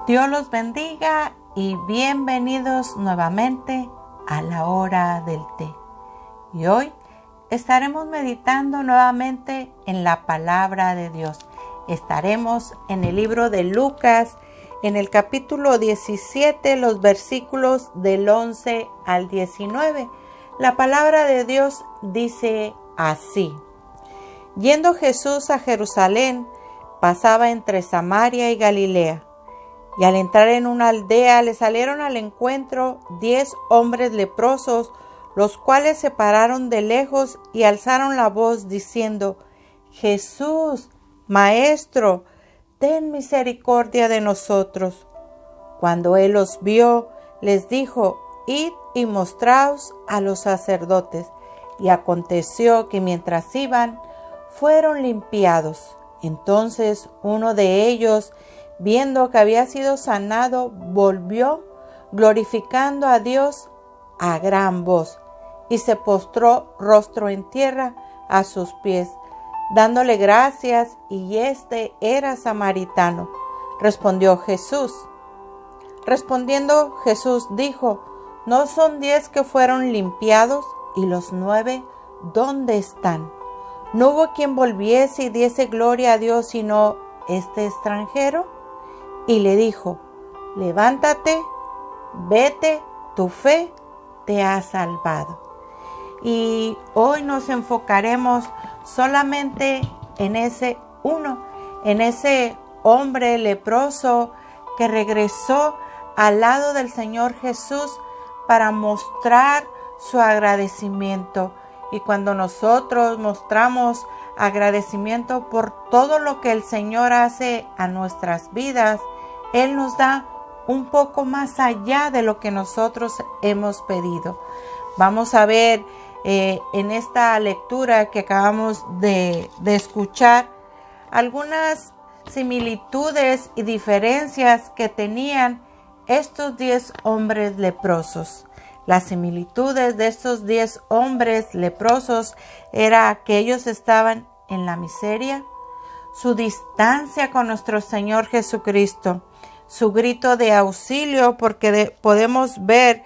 Dios los bendiga y bienvenidos nuevamente a la hora del té. Y hoy estaremos meditando nuevamente en la palabra de Dios. Estaremos en el libro de Lucas, en el capítulo 17, los versículos del 11 al 19. La palabra de Dios dice así: Yendo Jesús a Jerusalén, pasaba entre Samaria y Galilea. Y al entrar en una aldea le salieron al encuentro 10 hombres leprosos, los cuales se pararon de lejos y alzaron la voz diciendo: Jesús, Maestro, ten misericordia de nosotros. Cuando él los vio, les dijo: Id y mostraos a los sacerdotes. Y aconteció que mientras iban, fueron limpiados. Entonces uno de ellos, viendo que había sido sanado, volvió, glorificando a Dios a gran voz, y se postró rostro en tierra a sus pies, dándole gracias, y este era samaritano. Respondiendo Jesús dijo: ¿No son 10 que fueron limpiados? ¿Y los 9 dónde están? ¿No hubo quien volviese y diese gloria a Dios sino este extranjero? Y le dijo: levántate, vete, tu fe te ha salvado. Y hoy nos enfocaremos solamente en ese hombre leproso que regresó al lado del Señor Jesús para mostrar su agradecimiento. Y cuando nosotros mostramos agradecimiento por todo lo que el Señor hace a nuestras vidas, Él nos da un poco más allá de lo que nosotros hemos pedido. Vamos a ver en esta lectura que acabamos de escuchar algunas similitudes y diferencias que tenían estos 10 hombres leprosos. Las similitudes de estos 10 hombres leprosos era que ellos estaban en la miseria, su distancia con nuestro Señor Jesucristo, su grito de auxilio, porque podemos ver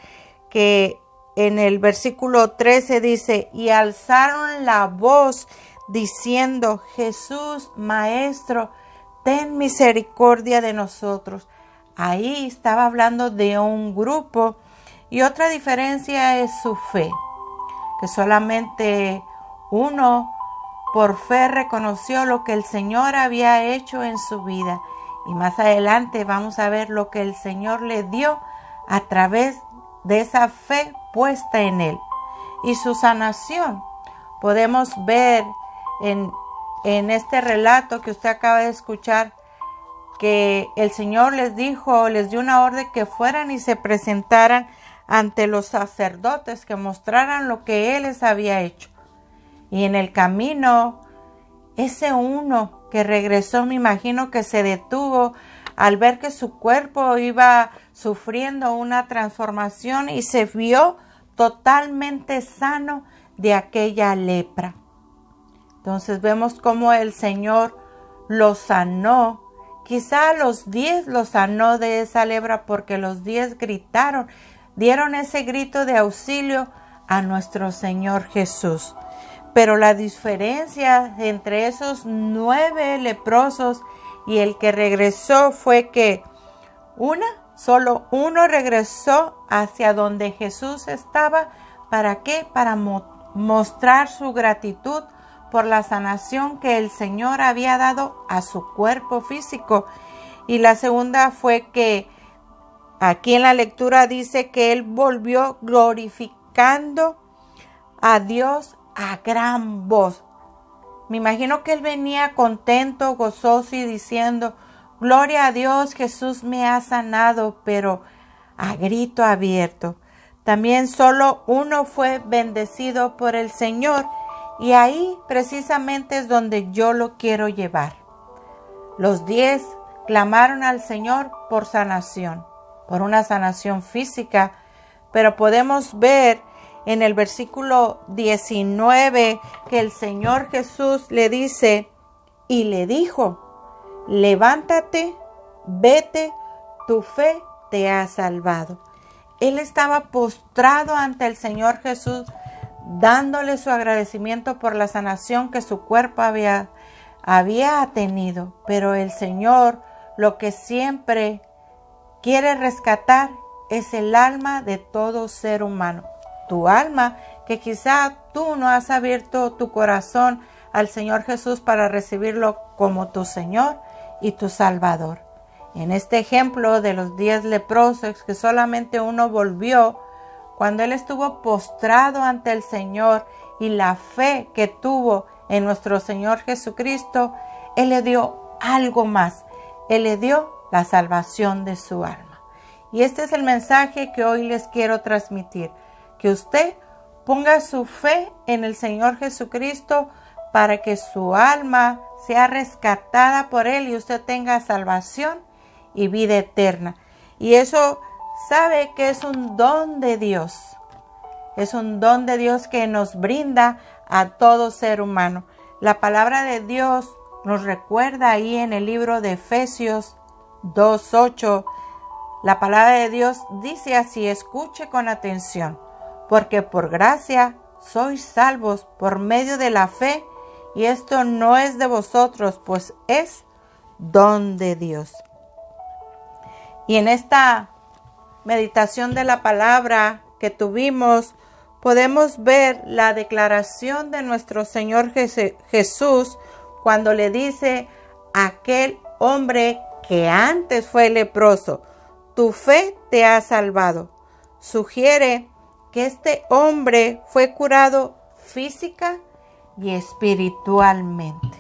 que en el versículo 13 dice: y alzaron la voz diciendo: Jesús, Maestro, ten misericordia de nosotros. Ahí estaba hablando de un grupo. Y otra diferencia es su fe, que solamente uno por fe reconoció lo que el Señor había hecho en su vida. Y más adelante vamos a ver lo que el Señor le dio a través de esa fe puesta en Él. Y su sanación. Podemos ver en este relato que usted acaba de escuchar que el Señor les dio una orden que fueran y se presentaran ante los sacerdotes, que mostraran lo que Él les había hecho. Y en el camino, ese uno que regresó, me imagino que se detuvo al ver que su cuerpo iba sufriendo una transformación y se vio totalmente sano de aquella lepra. Entonces vemos cómo el Señor lo sanó. Quizá los 10 lo sanó de esa lepra porque los 10 gritaron, dieron ese grito de auxilio a nuestro Señor Jesús. Pero la diferencia entre esos 9 leprosos y el que regresó fue que solo uno regresó hacia donde Jesús estaba. ¿Para qué? Para mostrar su gratitud por la sanación que el Señor había dado a su cuerpo físico. Y la segunda fue que aquí en la lectura dice que él volvió glorificando a Dios a gran voz. Me imagino que él venía contento, gozoso y diciendo: gloria a Dios, Jesús me ha sanado, pero a grito abierto. También solo uno fue bendecido por el Señor, y ahí precisamente es donde yo lo quiero llevar. Los 10 clamaron al Señor por sanación, por una sanación física, pero podemos ver en el versículo 19 que el Señor Jesús le dice y le dijo: levántate, vete, tu fe te ha salvado. Él estaba postrado ante el Señor Jesús, dándole su agradecimiento por la sanación que su cuerpo había tenido. Pero el Señor lo que siempre quiere rescatar es el alma de todo ser humano. Tu alma, que quizá tú no has abierto tu corazón al Señor Jesús para recibirlo como tu Señor y tu Salvador. En este ejemplo de los 10 leprosos, que solamente uno volvió, cuando él estuvo postrado ante el Señor y la fe que tuvo en nuestro Señor Jesucristo, Él le dio algo más. Él le dio la salvación de su alma. Y este es el mensaje que hoy les quiero transmitir. Que usted ponga su fe en el Señor Jesucristo para que su alma sea rescatada por Él y usted tenga salvación y vida eterna. Y eso sabe que es un don de Dios. Es un don de Dios que nos brinda a todo ser humano. La palabra de Dios nos recuerda ahí en el libro de Efesios 2:8. La palabra de Dios dice así, escuche con atención, porque por gracia sois salvos por medio de la fe, y esto no es de vosotros, pues es don de Dios. Y en esta meditación de la palabra que tuvimos, podemos ver la declaración de nuestro Señor Jesús cuando le dice a aquel hombre que antes fue leproso, tu fe te ha salvado. Sugiere que este hombre fue curado física y espiritualmente.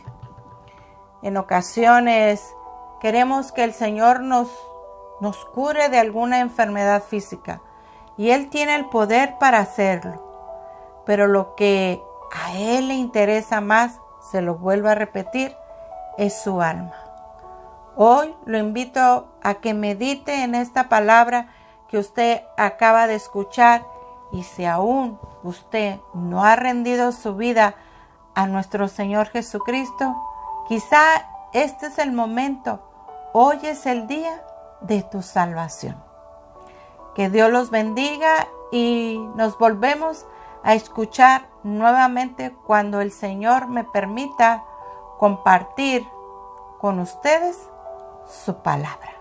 En ocasiones queremos que el Señor nos cure de alguna enfermedad física y Él tiene el poder para hacerlo, pero lo que a Él le interesa más, se lo vuelvo a repetir, es su alma. Hoy lo invito a que medite en esta palabra que usted acaba de escuchar, y si aún usted no ha rendido su vida a nuestro Señor Jesucristo, quizá este es el momento, hoy es el día de tu salvación. Que Dios los bendiga y nos volvemos a escuchar nuevamente cuando el Señor me permita compartir con ustedes su palabra.